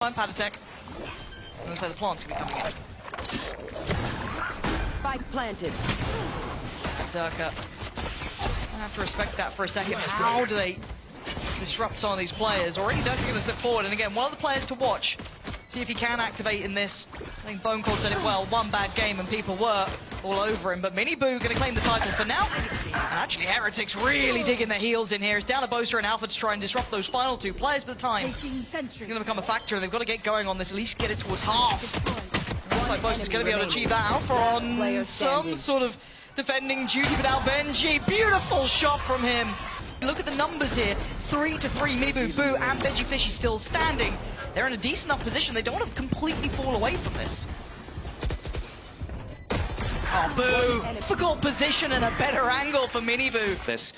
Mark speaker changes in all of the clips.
Speaker 1: HERETIC. Looks like the plant's gonna be coming in.
Speaker 2: Spike planted.
Speaker 1: Durka. I have to respect that for a second. How do they disrupt some of these players? Already Durka gonna step forward, and again, one of the players to watch. See if he can activate in this. I think Bone Cold said it well. One bad game and people were all over him. But Miniboo gonna claim the title for now. And actually, HERETICS really digging their heels in here. It's down to Boaster and Alpha to try and disrupt those final two players for the time. It's gonna become a factor, and they've got to get going on this. At least get it towards half. Looks like Boaster's gonna be able to achieve that. Alpha on some sort of defending duty without Benji. Beautiful shot from him. Look at the numbers here. 3-3. Miniboo, Boo, and Benji Fishy still standing. They're in a decent enough position. They don't want to completely fall away from this. Oh, Boo! Difficult position and a better angle for Miniboo.
Speaker 3: This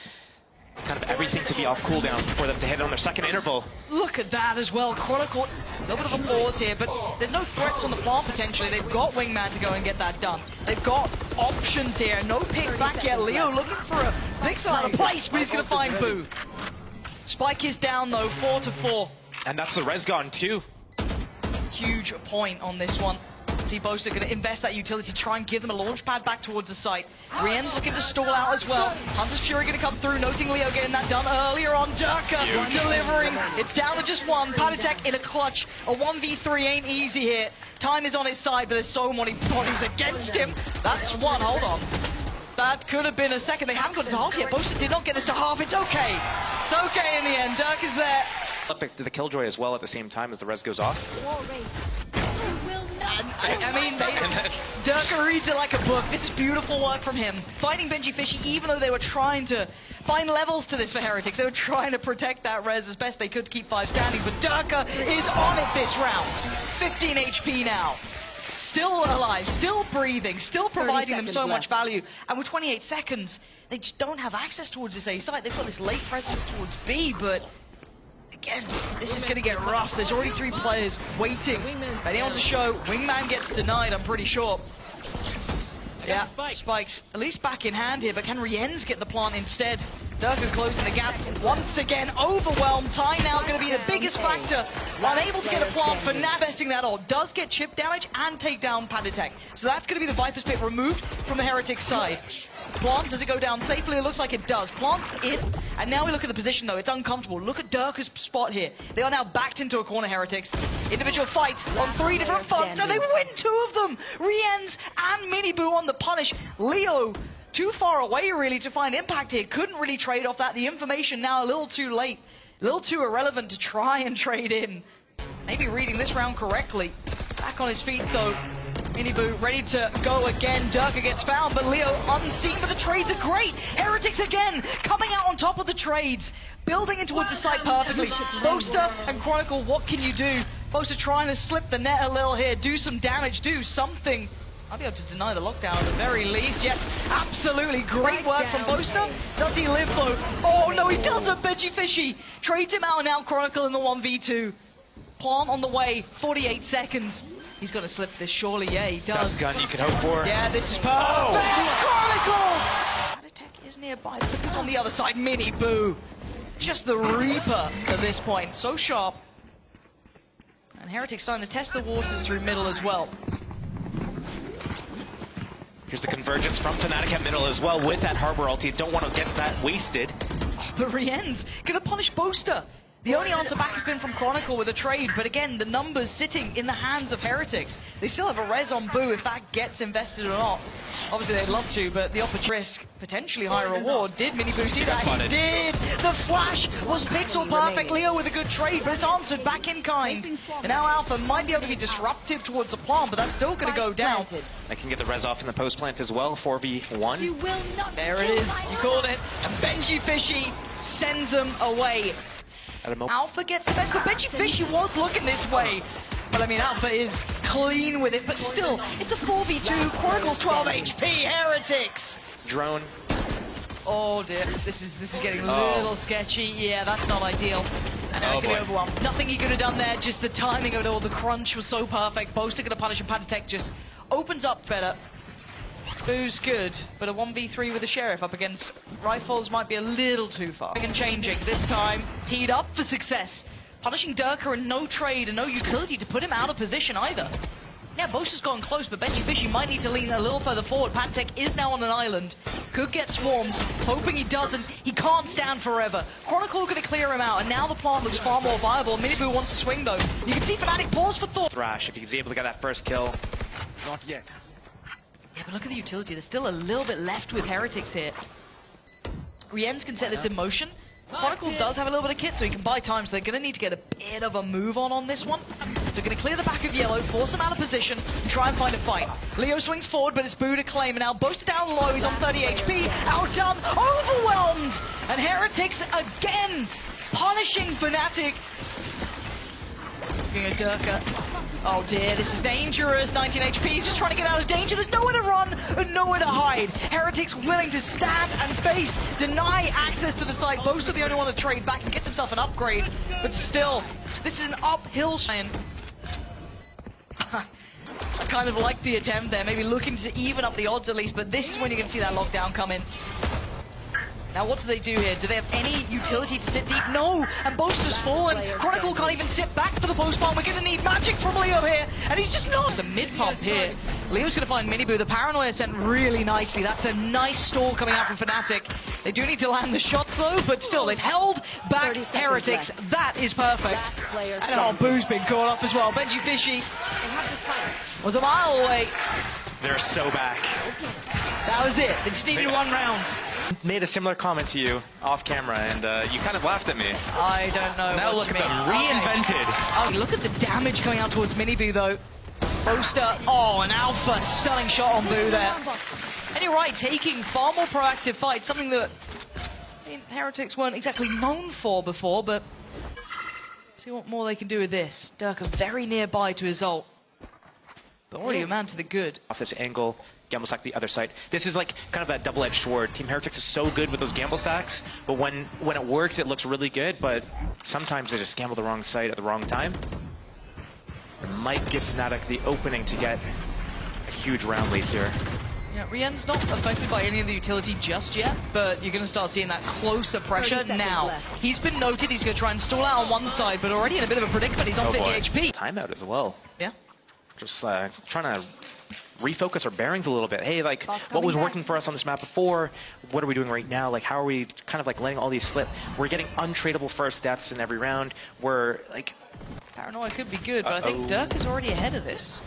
Speaker 3: kind of everything to be off cooldown for them to hit on their second interval.
Speaker 1: Look at that as well. Chronicle, a little bit of a pause here, but there's no threats on the plant potentially. They've got Wingman to go and get that done. They've got options here. No pick back yet. Leo looking for a pixel out of place, but he's going to find Boo. Spike is down though, 4-4.
Speaker 3: And that's the res gone too.
Speaker 1: Huge point on this one. See Boaster going to invest that utility, try and give them a launch pad back towards the site. Rien's looking to stall out as well. Hunter's Fury going to come through, noting Leo getting that done earlier on. Durka delivering. It's down to just one. HERETIC in a clutch. A 1v3 ain't easy here. Time is on his side, but there's so many bodies against him. That's one. Hold on. That could have been a second. They haven't got it to half yet. Boaster did not get this to half. It's okay. It's okay in the end. Durk is there.
Speaker 3: The Killjoy as well at the same time as the res goes off.
Speaker 1: I mean, Durka reads it like a book. This is beautiful work from him. Fighting Benji Fishy, even though they were trying to find levels to this for HERETICS. They were trying to protect that res as best they could to keep 5 standing. But Durka is on it this round. 15 HP now. Still alive, still breathing, still providing them so much value. And with 28 seconds, they just don't have access towards this A site. They've got this late presence towards B, but again, this is going to get rough. There's already 3 players waiting. Anyone to show. Wingman gets denied, I'm pretty sure. Yeah, Spike's at least back in hand here, but can Rienz get the plant instead? Durka closing the gap once again, overwhelmed. Ty now going to be the biggest factor. Unable to get a plant for investing that all. Does get chip damage and take down HERETIC. So that's going to be the Viper's Pit removed from the HERETIC side. Plant, does it go down safely? It looks like it does. Plant's in, and now we look at the position though. It's uncomfortable. Look at Durka's spot here. They are now backed into a corner, HERETICS. Individual fights on 3 different fronts, and they win 2 of them! Rienz and Miniboo on the punish. Leo, too far away really to find impact here. Couldn't really trade off that. The information now a little too late. A little too irrelevant to try and trade in. Maybe reading this round correctly. Back on his feet though. Miniboo ready to go again. Durka gets found, but Leo unseen. But the trades are great. HERETICS again coming out on top of the trades, building into the site perfectly. Boaster and Chronicle, what can you do? Boaster trying to slip the net a little here, do some damage, do something. I'll be able to deny the lockdown at the very least. Yes, absolutely great work from Boaster. Does he live though? Oh no, he doesn't. Benji Fishy trades him out, and now Chronicle in the 1v2. Plant on the way, 48 seconds. He's going to slip this, surely. Yeah, he does.
Speaker 3: Best gun you can hope for.
Speaker 1: Yeah, this is perfect. Oh. Chronicle! HERETIC is nearby, but look who's on the other side. Miniboo. Just the Reaper at this point. So sharp. And HERETIC starting to test the waters through middle as well.
Speaker 3: Here's the convergence from FNATIC at middle as well with that Harbor ulti. Don't want to get that wasted.
Speaker 1: Oh, but Rien's going to punish Boaster. The only answer back has been from Chronicle with a trade, but again, the numbers sitting in the hands of HERETICS. They still have a res on Boo if that gets invested or not. Obviously, they'd love to, but the opposite risk, potentially higher reward. Did Miniboo see that? He did! The flash was pixel perfect. Leo with a good trade, but it's answered back in kind. And now Alpha might be able to be disruptive towards the plant, but that's still going to go down.
Speaker 3: They can get the res off in the post plant as well, 4v1.
Speaker 1: There it is. You called it. And Benji Fishy sends them away. Alpha gets the best, but Benji Fishy was looking this way. But I mean, Alpha is clean with it, but still, it's a 4v2. Chronicle's 12 HP. HERETICS.
Speaker 3: Drone.
Speaker 1: Oh dear, this is getting a little sketchy. Yeah, that's not ideal. And now he's gonna be overwhelmed. Nothing he could have done there. Just the timing of it all. The crunch was so perfect. Boaster gonna punish, and HERETIC just opens up better. Boo's good, but a 1v3 with the Sheriff up against Rifles might be a little too far. And changing, this time teed up for success. punishing Durka and no trade and no utility to put him out of position either. Yeah, Boaster's gone close, but Benji Fishy might need to lean a little further forward. Pantek is now on an island. Could get swarmed, hoping he doesn't. He can't stand forever. Chronicle gonna clear him out, and now the plant looks far more viable. Miniboo wants to swing though. You can see FNATIC pause for thought.
Speaker 3: Thrash, if he's able to get that first kill.
Speaker 2: Not yet.
Speaker 1: Yeah, but look at the utility. There's still a little bit left with Heretics here. Riens can set this in motion. Chronicle does have a little bit of kit, so he can buy time, so they're going to need to get a bit of a move on this one. So going to clear the back of Yellow, force him out of position, and try and find a fight. Leo swings forward, but it's Boo to claim, and now Boaster down low, he's on 30 HP, outdone, overwhelmed! And Heretics again, punishing FNATIC. Looking at Durka. Oh dear, this is dangerous. 19 HP, he's just trying to get out of danger. There's nowhere to run and nowhere to hide. Heretics willing to stand and face, deny access to the site. Boaster the only one to trade back and gets himself an upgrade. But still, this is an uphill shine. I kind of like the attempt there, maybe looking to even up the odds at least, but this is when you're going to see that lockdown come in. Now what do they do here? Do they have any utility to sit deep? No! And Boaster's fallen. Chronicle can't even sit back for the post-bomb. We're gonna need magic from Leo here. And he's just not. It's a mid-pump here. Leo's gonna find Miniboo. The Paranoia sent really nicely. That's a nice stall coming out from FNATIC. They do need to land the shots though, but still, they've held back Heretics. That is perfect. And oh, Boo's been caught up as well. Benji Fishy was a mile away.
Speaker 3: They're so back.
Speaker 1: That was it. They just needed one round.
Speaker 3: Made a similar comment to you off camera, and you kind of laughed at me.
Speaker 1: I don't know.
Speaker 3: Now look at them, reinvented.
Speaker 1: Oh, look at the damage coming out towards Miniboo though. Boaster, oh, an alpha, stunning shot on Boo there. And you're right, taking far more proactive fights, something that Heretics weren't exactly known for before, but see what more they can do with this. Durka very nearby to his ult, but already a man to the good.
Speaker 3: Off this angle. Gamble stack the other side. This is like kind of that double-edged sword. Team Heretics is so good with those gamble stacks, but when it works, it looks really good, but sometimes they just gamble the wrong side at the wrong time. It might give FNATIC the opening to get a huge round lead here.
Speaker 1: Yeah, Rien's not affected by any of the utility just yet, but you're going to start seeing that closer pressure now. He's been noted, he's going to try and stall out on one side, but already in a bit of a predicament. He's on 50 HP.
Speaker 3: Timeout as well.
Speaker 1: Yeah.
Speaker 3: Just trying to refocus our bearings a little bit. Hey, like, what was working for us on this map before? What are we doing right now? Like, how are we kind of like letting all these slip? We're getting untradeable first deaths in every round. We're like...
Speaker 1: Paranoia could be good, but I think Dirk is already ahead of this.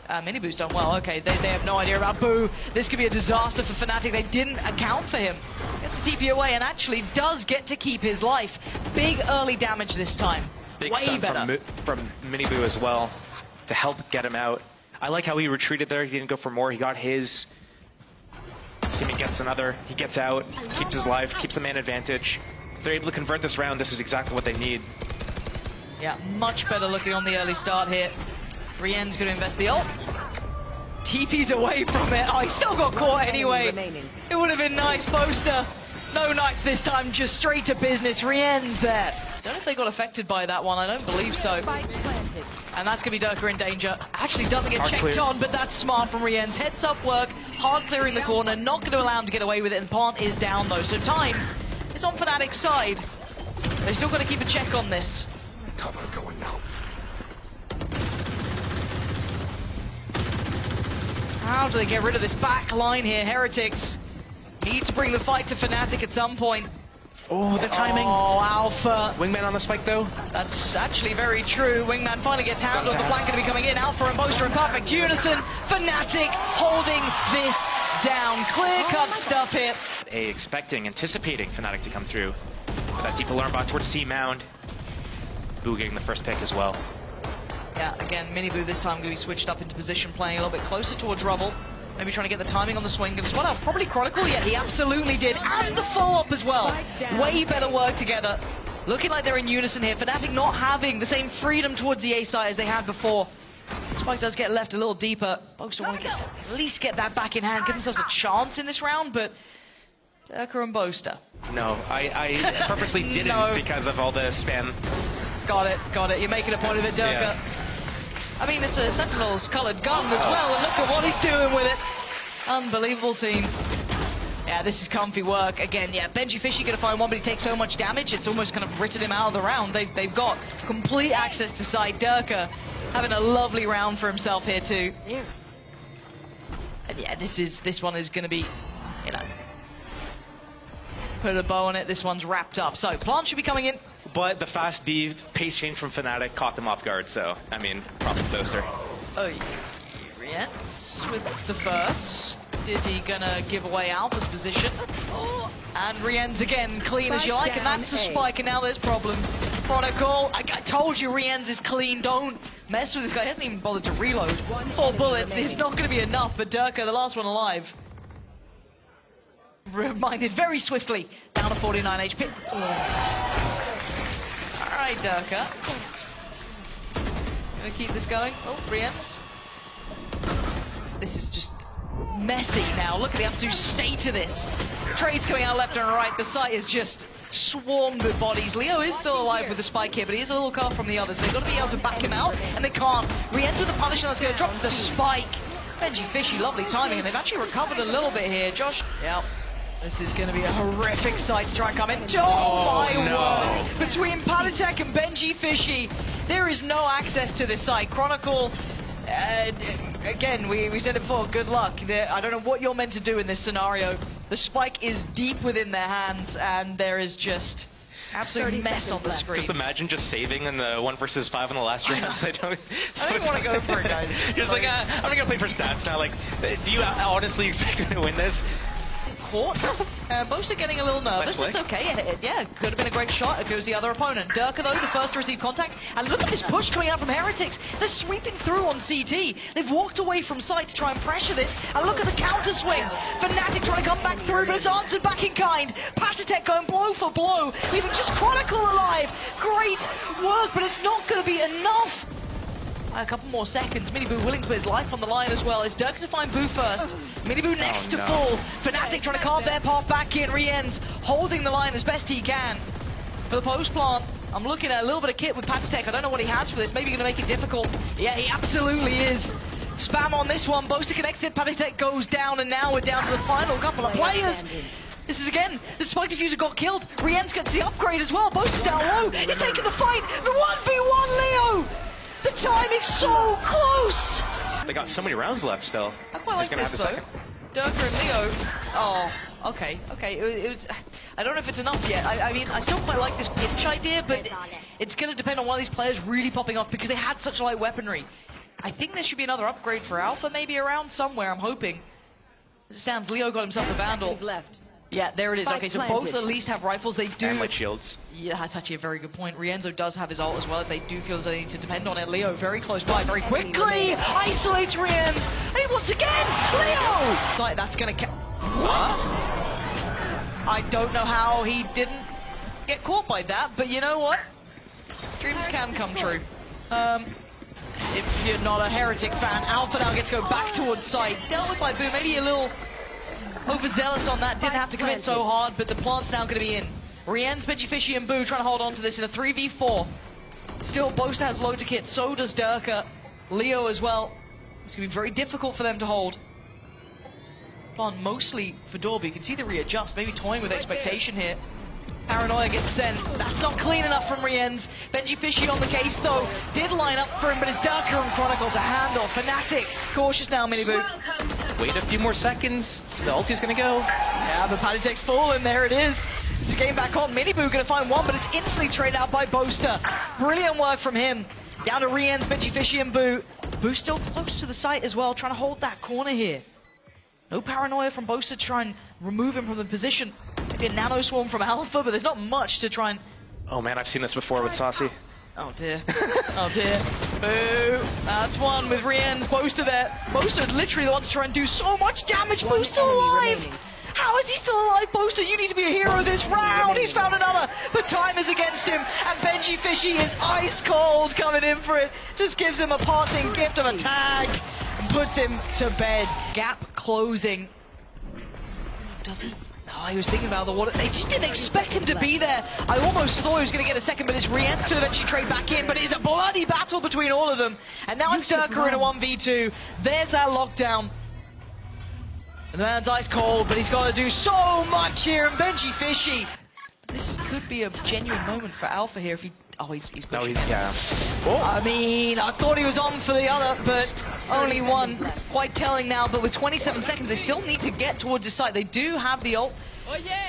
Speaker 1: Miniboo's done well. Okay, they have no idea about Boo. This could be a disaster for FNATIC. They didn't account for him. Gets the TP away and actually does get to keep his life. Big early damage this time.
Speaker 3: Big
Speaker 1: way
Speaker 3: stun
Speaker 1: better.
Speaker 3: from Miniboo as well to help get him out. I like how he retreated there. He didn't go for more. He got his. Seaman gets another. He gets out, keeps his life, keeps the man advantage. If they're able to convert this round, this is exactly what they need.
Speaker 1: Yeah, much better looking on the early start here. Rien's going to invest the ult. TP's away from it. Oh, he still got caught anyway. It would have been nice, Boaster. No knife this time, just straight to business. Rien's there. Don't know if they got affected by that one. I don't believe so. And that's going to be Durka in danger. Actually doesn't get checked on, but that's smart from Rien's. Heads up work, hard clearing the corner, not going to allow him to get away with it, and Plant is down though. So time is on FNATIC's side. They still got to keep a check on this.
Speaker 2: Cover going out.
Speaker 1: How do they get rid of this back line here? Heretics need to bring the fight to FNATIC at some point.
Speaker 3: Oh, the timing.
Speaker 1: Oh, Alpha.
Speaker 3: Wingman on the spike, though.
Speaker 1: That's actually very true. Wingman finally gets handled. The flank going to be coming in. Alpha and Boaster in perfect unison. FNATIC holding this down. Clear-cut stuff here.
Speaker 3: Anticipating FNATIC to come through. That deep alarm bot towards C Mound. Boo getting the first pick as well.
Speaker 1: Yeah, again, Miniboo this time going to be switched up into position, playing a little bit closer towards Rubble. Maybe trying to get the timing on the swing. Gonna swat out probably Chronicle. Yeah, he absolutely did. And the follow-up as well. Way better work together. Looking like they're in unison here. FNATIC not having the same freedom towards the A site as they had before. Spike does get left a little deeper. Boaster want to at least get that back in hand. Give themselves a chance in this round, but Durka and Boaster.
Speaker 3: No, I purposely didn't because of all the spam.
Speaker 1: Got it. You're making a point of it, Durka.
Speaker 3: Yeah.
Speaker 1: I mean, it's a Sentinel's coloured gun as well, and look at what he's doing with it. Unbelievable scenes. Yeah, Yeah, this is comfy work. Again, yeah, Benji Fishy gonna find one, but he takes so much damage, it's almost kind of written him out of the round. They've got complete access to side. Durka having a lovely round for himself here too. And yeah, this one is gonna be, you know, put a bow on it. This one's wrapped up. So Plant should be coming in.
Speaker 3: But the fast B pace change from FNATIC caught them off guard, so, I mean, props to Boaster.
Speaker 1: Oh, Rienz with the first. Is he gonna give away Alpha's position? Oh, and Rienz again, clean as you like, and that's a spike, and now there's problems. Chronicle, I told you Rienz is clean, don't mess with this guy. He hasn't even bothered to reload. 4 bullets is not gonna be enough, but Durka, the last one alive. Reminded very swiftly, down to 49 HP. Alright, Durka. Gonna keep this going. Oh, Rienz. This is just messy now. Look at the absolute state of this. Trades coming out left and right. The site is just swarmed with bodies. Leo is still alive with the spike here, but he is a little cut from the others. They've got to be able to back him out, and they can't. Rienz with the punish, and that's going to drop the spike. Benji Fishy, lovely timing, and they've actually recovered a little bit here. Josh, yeah. This is going to be a horrific sight to try and come in. Oh my word! Between FNATIC and Benji Fishy, there is no access to this site. Chronicle, again, we said it before, good luck. I don't know what you're meant to do in this scenario. The spike is deep within their hands, and there is just absolute mess on the screen.
Speaker 3: Just imagine just saving in the 1 versus 5 in the last round. I don't
Speaker 1: want to go for it, guys.
Speaker 3: Just like, I'm going to play for stats now. Like, do you honestly expect him to win this?
Speaker 1: Caught. Boaster getting a little nervous. It's okay. Yeah, could have been a great shot if it was the other opponent. Durka, though, the first to receive contact. And look at this push coming out from Heretics. They're sweeping through on CT. They've walked away from site to try and pressure this. And look at the counter swing. FNATIC trying to come back through, but it's answered back in kind. FNATIC going blow for blow. Even just Chronicle alive. Great work, but it's not going to be enough. A couple more seconds. Miniboo willing to put his life on the line as well. Is Durka to find Boo first? Miniboo next to full. FNATIC trying to carve their path back in. Rienz holding the line as best he can. For the post plant, I'm looking at a little bit of kit with FNATIC. I don't know what he has for this. Maybe going to make it difficult. Yeah, he absolutely is. Spam on this one. Boaster connects it. FNATIC goes down, and now we're down to the final couple of players. This is again, the spike diffuser got killed. Rienz gets the upgrade as well. Boaster's down low. He's taking the fight. The 1v1 Leo. The timing's so close!
Speaker 3: They got so many rounds left still.
Speaker 1: I quite like this though. Durka and Leo. Oh, okay. It was, I don't know if it's enough yet. I mean, I still quite like this pinch idea, but it's going to depend on one of these players really popping off because they had such light weaponry. I think there should be another upgrade for Alpha maybe around somewhere, I'm hoping. As it sounds, Leo got himself a Vandal. Yeah, there it is. Okay, so both at least have rifles. They do.
Speaker 3: And light shields.
Speaker 1: Yeah, that's actually a very good point. Rienzo does have his ult as well. If they do feel as they need to depend on it. Leo very close by, very quickly isolates Rienz. And once again, Leo. That's gonna. What? I don't know how he didn't get caught by that, but you know what? Dreams can come true. If you're not a Heretic fan, Alpha now gets to go back towards site. Dealt with by Boo, maybe a little overzealous on that, didn't have to commit so hard, but the plant's now going to be in. Rienz, Benji Fishy, and Boo trying to hold on to this in a 3v4. Still, Boaster has loads of kit, so does Durka. Leo as well. It's going to be very difficult for them to hold. Plant mostly for Dorby. You can see the readjust, maybe toying with expectation here. Paranoia gets sent. That's not clean enough from Rienz. Benji Fishy on the case, though. Did line up for him, but it's Durka and Chronicle to handle. FNATIC cautious now, Miniboo.
Speaker 3: Wait a few more seconds. The ulti's gonna go.
Speaker 1: Yeah, but FNATIC's fallen. There it is. This is game back on. Miniboo gonna find one, but it's instantly traded out by Boaster. Brilliant work from him. Down to Rienz, Benji Fishy, and Boo. Boo still close to the site as well, trying to hold that corner here. No paranoia from Boaster to try and remove him from the position. Maybe a nano swarm from Alpha, but there's not much to try and...
Speaker 3: Oh man, I've seen this before with Saucy.
Speaker 1: Oh dear. Oh dear. Boo. That's one with Rienz. Boaster there. Boaster is literally the one to try and do so much damage. Boo's still alive. How is he still alive, Boaster? You need to be a hero this round. He's found another, but time is against him. And Benji Fishy is ice cold coming in for it. Just gives him a parting gift of a tag and puts him to bed. Gap closing. Does he? No, I was thinking about the water. They just didn't expect him to be there. I almost thought he was going to get a second, but it's Rienz to eventually trade back in. But it's a bloody battle between all of them. And now it's Durka in a 1v2. There's that lockdown. And the man's ice cold, but he's got to do so much here. And Benji Fishy. This could be a genuine moment for Alpha here if he... Oh, he's pushing.
Speaker 3: No, yeah.
Speaker 1: I mean, I thought he was on for the other, but only one. Quite telling now, but with 27 seconds, they still need to get towards the site. They do have the ult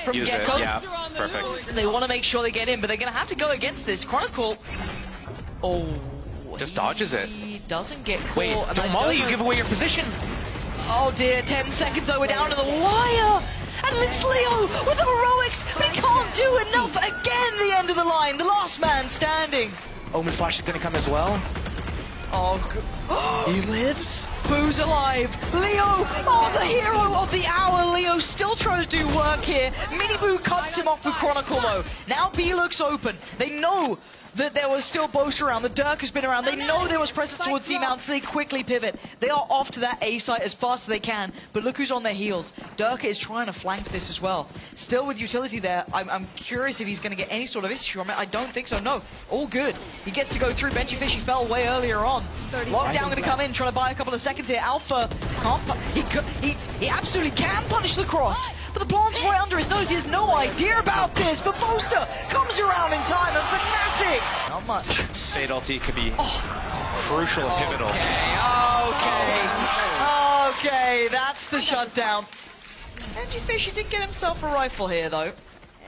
Speaker 1: from
Speaker 3: Use it,
Speaker 1: get-go.
Speaker 3: yeah, perfect.
Speaker 1: They want to make sure they get in, but they're going to have to go against this. Chronicle... Oh...
Speaker 3: Just dodges it.
Speaker 1: He doesn't get caught.
Speaker 3: Wait,
Speaker 1: and
Speaker 3: don't Molly, you give away your position.
Speaker 1: Oh dear, 10 seconds though, we're down to the wire! And it's Leo with the heroics, but he can't do enough! Again, the end of the line, the last man standing!
Speaker 3: Omen Flash is gonna come as well.
Speaker 1: Oh,
Speaker 3: He lives.
Speaker 1: Boo's alive! Leo! Oh, the hero of the hour! Leo still trying to do work here. Mini Boo cuts him off with Chronicle though. Now B looks open. They know that there was still Boast around, the Dirk has been around, they know there was presence towards C-Mount, so they quickly pivot. They are off to that A site as fast as they can, but look who's on their heels. Dirk is trying to flank this as well. Still with utility there, I'm curious if he's going to get any sort of issue on it. I don't think so, no. All good. He gets to go through. Benji Fishy fell way earlier on. Lockdown going to come in, trying to buy a couple of seconds here. Alpha can't, he absolutely can punish the cross, but the plant's right under his nose. He has no idea about this, but Boaster comes around in time, and FNATIC not much.
Speaker 3: This Fade ulti could be crucial and pivotal.
Speaker 1: Okay, that's the shutdown. Benji Fishy did get himself a rifle here, though.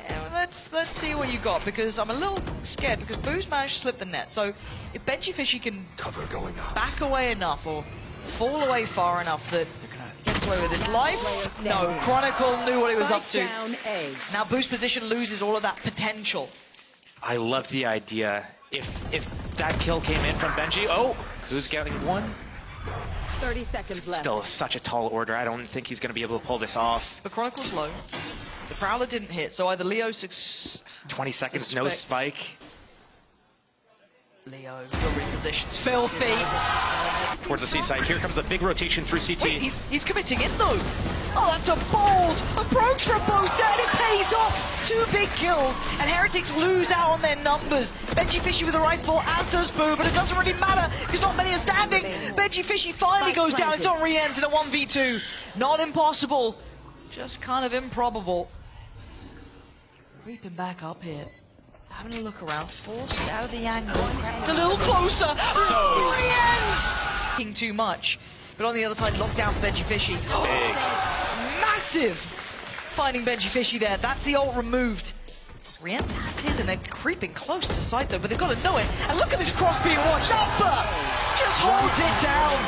Speaker 1: Yeah, well, let's see what you got, because I'm a little scared, because Boo's managed to slip the net. So if Benji Fishy can back away enough, or fall away far enough that he gets away with his life, no, Chronicle knew what he was up to. Now Boo's position loses all of that potential.
Speaker 3: I love the idea. If that kill came in from Benji, who's getting one?
Speaker 4: 30 seconds left.
Speaker 3: Still such a tall order. I don't think he's going to be able to pull this off.
Speaker 1: The Chronicle's low. The Prowler didn't hit, so either Leo
Speaker 3: 20 seconds, no spike.
Speaker 1: Leo, your reposition's filthy.
Speaker 3: Towards the C side. Here comes a big rotation through CT.
Speaker 1: Wait, he's committing in though. Oh, that's a bold approach from Boaster, and it pays off. 2 big kills, and Heretics lose out on their numbers. Benji Fishy with a rifle, as does Boo, but it doesn't really matter because not many are standing. Benji Fishy finally goes down. It's on re-ends in a 1v2. Not impossible, just kind of improbable. Creeping back up here. Having a look around, forced out of the angle, crept a little closer. Re-ends! Too much. But on the other side, lockdown for Benji Fishy. Massive! Finding Benji Fishy there. That's the ult removed. Rienz has his, and they're creeping close to site though, but they've got to know it. And look at this cross being watched. Alpha just holds it down.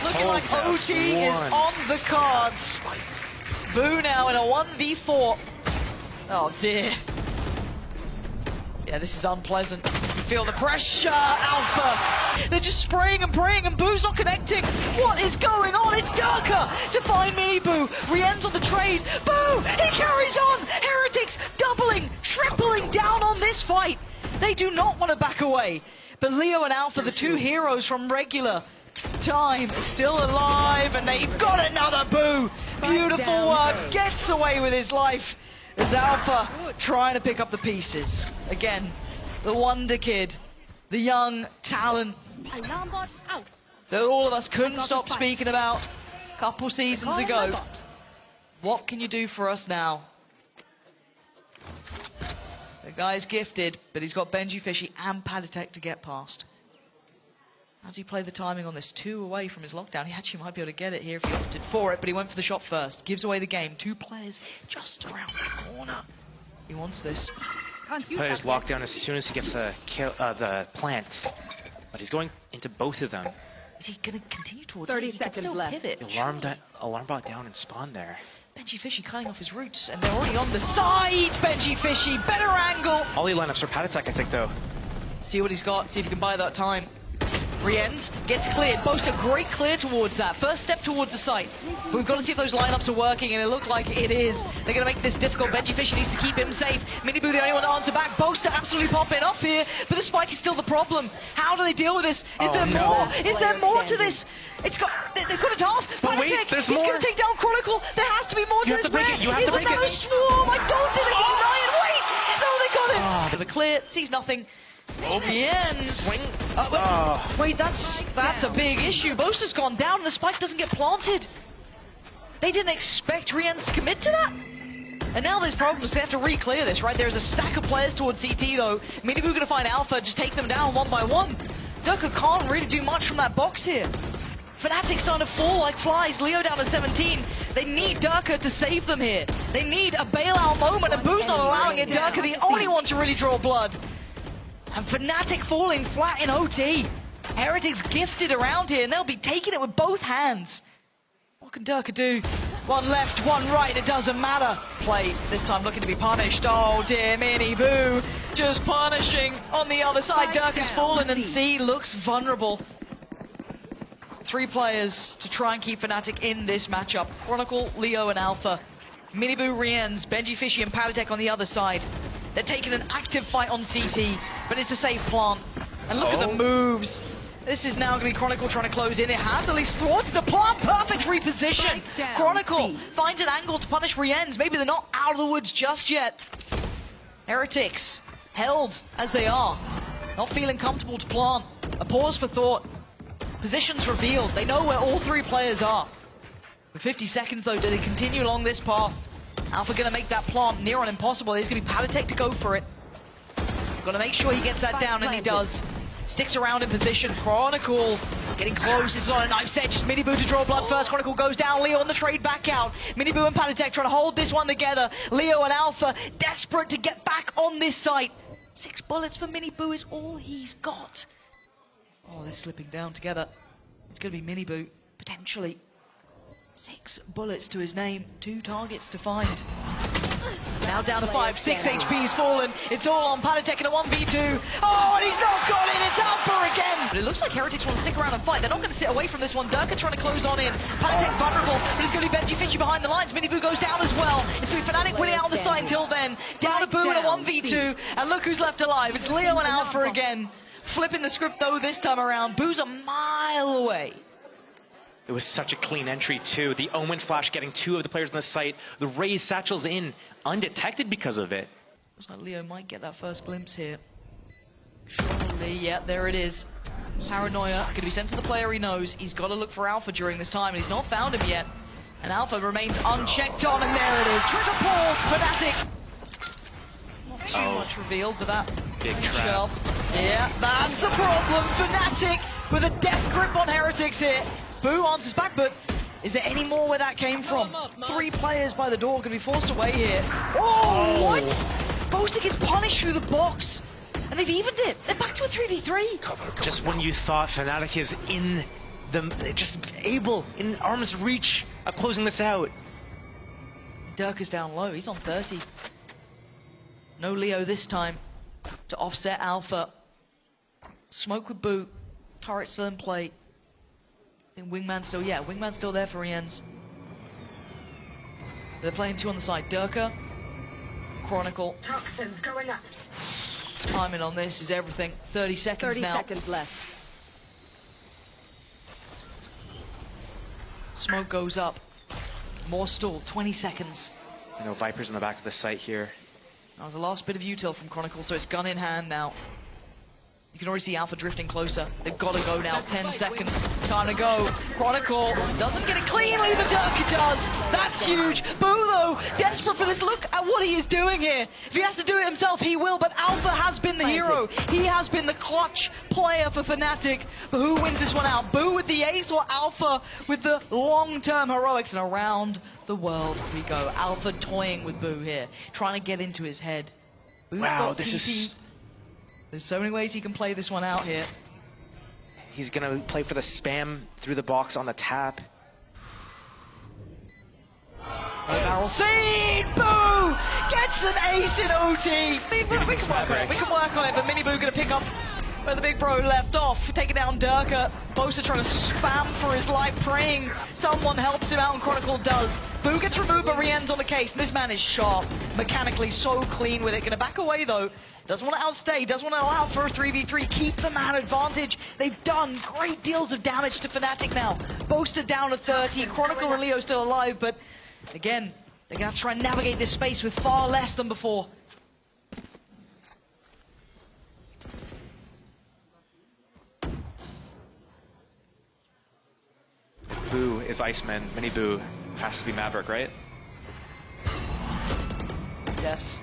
Speaker 1: Looking like OT is on the cards. Boo now in a 1v4. Oh dear. Yeah, this is unpleasant. You feel the pressure, Alpha. They're just spraying and praying, and Boo's not connecting. What is going on? It's Durka to find Mini Boo. Rien's on the trade. Boo! He carries on. Heretics doubling, tripling down on this fight. They do not want to back away. But Leo and Alpha, the 2 heroes from regular time, still alive, and they've got another Boo. Beautiful work. Gets away with his life. As Alpha trying to pick up the pieces. Again, the wonder kid, the young talent that all of us couldn't stop speaking about a couple seasons ago. What can you do for us now? The guy's gifted, but he's got Benji Fishy and Paditech to get past. How does he play the timing on this? 2 away from his lockdown. He actually might be able to get it here if he opted for it, but he went for the shot first. Gives away the game. 2 players just around the corner. He wants this.
Speaker 3: Players lockdown as soon as he gets the plant. But he's going into both of them.
Speaker 1: Is he going to continue towards
Speaker 4: 30
Speaker 1: it? He
Speaker 4: seconds
Speaker 1: still
Speaker 4: left.
Speaker 1: pivot.
Speaker 3: Alarm bot down and spawn there.
Speaker 1: Benji Fishy cutting off his roots, and they're already on the side. Benji Fishy, better angle.
Speaker 3: Ollie lineups for Paditech, I think, though.
Speaker 1: See what he's got. See if he can buy that time. Rienz gets cleared. Boast a great clear towards that. First step towards the site. But we've got to see if those lineups are working, and it looked like it is. They're going to make this difficult. Benji Fisher needs to keep him safe. Mini Boo the only one to answer back. Boaster absolutely popping off here, but the spike is still the problem. How do they deal with this? Is there more? Is there more to this? They've got it off.
Speaker 3: But wait, there's
Speaker 1: He's
Speaker 3: more.
Speaker 1: going to take down Chronicle. There has to be more to this.
Speaker 3: You have to break it. You have to break it.
Speaker 1: Isn't that a swarm? I don't think they can deny it. Wait! No, they got it. Bit of a clear. Sees nothing.
Speaker 3: Swing.
Speaker 1: Wait, that's a big issue. Boaster's gone down and the spike doesn't get planted. They didn't expect Rienz to commit to that. And now there's problems. They have to re-clear this, right? There's a stack of players towards CT, though. Minibu gonna find Alpha, just take them down one by one. Durka can't really do much from that box here. FNATIC starting to fall like flies. Leo down to 17. They need Durka to save them here. They need a bailout moment, and Boo's not allowing it. Durka the only one to really draw blood. And FNATIC falling flat in OT. Heretics gifted around here, and they'll be taking it with both hands. What can Durka do? One left, one right, it doesn't matter. Play, this time looking to be punished. Oh dear, Minibu just punishing on the other side. Durka's fallen, and C looks vulnerable. 3 players to try and keep FNATIC in this matchup. Chronicle, Leo, and Alpha. Minibu, Rienz, Benji Fishy, and Palitek on the other side. They're taking an active fight on CT, but it's a safe plant. And look at the moves. This is now going to be Chronicle trying to close in. It has at least thwarted the plant. Perfect reposition. Chronicle finds an angle to punish Rienz. Maybe they're not out of the woods just yet. Heretics held as they are. Not feeling comfortable to plant. A pause for thought. Positions revealed. They know where all 3 players are. With 50 seconds though, do they continue along this path? Alpha going to make that plant near on impossible. There's going to be Palitek to go for it. Got to make sure he gets that down, and he does. Sticks around in position. Chronicle getting close. This is on a knife set. Just Minibu to draw blood first. Chronicle goes down. Leo on the trade back out. Minibu and Palitek trying to hold this one together. Leo and Alpha desperate to get back on this site. 6 bullets for Minibu is all he's got. Oh, they're slipping down together. It's going to be Minibu, potentially. 6 bullets to his name. 2 targets to find. Now down to 5, 6 HP's fallen. It's all on Palitek in a 1v2. Oh, and he's not got it. It's Alpha again. But it looks like Heretics want to stick around and fight. They're not going to sit away from this one. Durka trying to close on in. Palitek vulnerable, but it's going to be Benji Fishy behind the lines. Minibu goes down as well. It's going to be FNATIC winning out on the side until then. Down to Boo in a 1v2. And look who's left alive. It's Leo and Alpha again. Flipping the script though this time around. Boo's a mile away.
Speaker 3: It was such a clean entry too. The Omen flash getting 2 of the players on the site. The raised satchels in undetected because of it.
Speaker 1: Looks like Leo might get that first glimpse here. Surely, yeah, there it is. Paranoia going to be sent to the player he knows. He's got to look for Alpha during this time, and he's not found him yet. And Alpha remains unchecked on, and there it is. Trigger pulled, FNATIC. Not too much revealed, but that
Speaker 3: big trap.
Speaker 1: Yeah, that's a problem. FNATIC with a death grip on Heretics here. Boo answers back, but is there any more where that came from? 3 players by the door going to be forced away here. Oh, what? Boaster gets punished through the box. And they've evened it. They're back to a 3v3.
Speaker 3: Just when you thought FNATIC is in the, just able, in arm's reach of closing this out.
Speaker 1: Durka's down low. He's on 30. No Leo this time to offset Alpha. Smoke with Boo. Turret still in play. I think Wingman's still, yeah, Wingman's still there for Rienz. They're playing 2 on the side. Durka, Chronicle.
Speaker 4: Toxins going up.
Speaker 1: Timing on this is everything. 30 seconds
Speaker 4: 30
Speaker 1: now.
Speaker 4: 30 seconds left.
Speaker 1: Smoke goes up. More stall. 20 seconds.
Speaker 3: I know Viper's in the back of the site here.
Speaker 1: That was the last bit of util from Chronicle, so it's gun in hand now. You can already see Alpha drifting closer. They've got to go now. 10 seconds. Time to go. Chronicle doesn't get it cleanly, but Durka does. That's huge. Boo, though, desperate for this. Look at what he is doing here. If he has to do it himself, he will, but Alpha has been the hero. He has been the clutch player for FNATIC. But who wins this one out? Boo with the ace or Alpha with the long-term heroics? And around the world we go. Alpha toying with Boo here, trying to get into his head. Boo's got
Speaker 3: this
Speaker 1: TP.
Speaker 3: is...
Speaker 1: There's so many ways he can play this one out here.
Speaker 3: He's going to play for the spam through the box on the tap.
Speaker 1: Barrel seed! Boo! Gets an ace in OT! We can work on it, we can work on it, but Minibu gonna pick up where the big bro left off, taking down Durka. Boaster trying to spam for his life, praying someone helps him out, and Chronicle does. Boo gets removed, but Rienz on the case, and this man is sharp, mechanically so clean with it. Gonna back away though. Doesn't want to outstay, doesn't want to allow for a 3v3, keep the man advantage. They've done great deals of damage to FNATIC now. Boaster down to 30, Chronicle and Leo still alive, but again, they're gonna have to try and navigate this space with far less than before.
Speaker 3: Boo is Iceman, Mini Boo Has to be Maverick, right?
Speaker 1: Yes.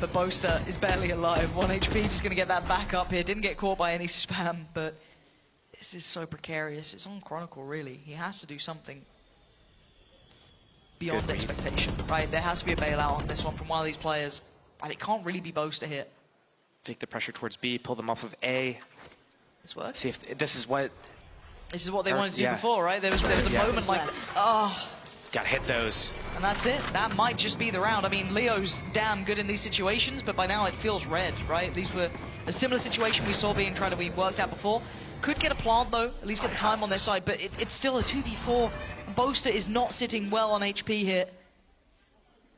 Speaker 1: But Boaster is barely alive. 1 HP, just going to get that back up here. Didn't get caught by any spam, but this is so precarious. It's on Chronicle, really. He has to do something beyond expectation, right? There has to be a bailout on this one from one of these players. And it can't really be Boaster here.
Speaker 3: Take the pressure towards B, pull them off of A.
Speaker 1: This works.
Speaker 3: See if this is what...
Speaker 1: This is what they wanted to do before, right? There was a moment like, oh...
Speaker 3: Got to hit those.
Speaker 1: And that's it. That might just be the round. I mean, Leo's damn good in these situations, but by now it feels red, right? These were a similar situation we saw being tried to be worked out before. Could get a plant, though, at least get the time on their side, but it's still a 2v4. Boaster is not sitting well on HP here.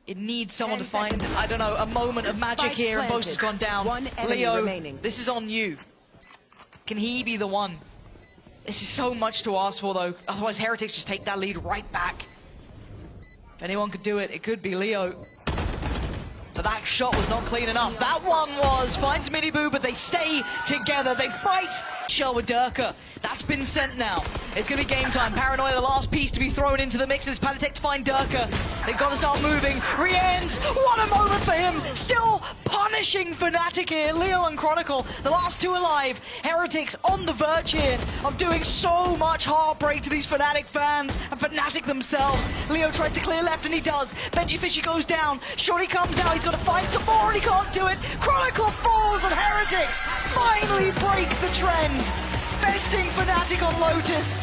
Speaker 1: It needs someone to find, I don't know, a moment of magic here, and Boaster's gone down. Leo, this is on you. Can he be the one? This is so much to ask for, though. Otherwise, Heretics just take that lead right back. If anyone could do it, it could be Leo. But that shot was not clean enough. That one was. Finds Miniboo, but they stay together. They fight. Shell with Durka. That's been sent now. It's going to be game time. Paranoia, the last piece to be thrown into the mix. As FNATIC to find Durka. They've got to start moving. Rienz, what a moment for him. Still punishing FNATIC here. Leo and Chronicle, the last two alive. Heretics on the verge here of doing so much heartbreak to these FNATIC fans and FNATIC themselves. Leo tries to clear left, and he does. Benji Fishy goes down. Shorty comes out. He's got to find some more, and he can't do it. Chronicle falls, and Heretics finally break the trend. Besting FNATIC on Lotus.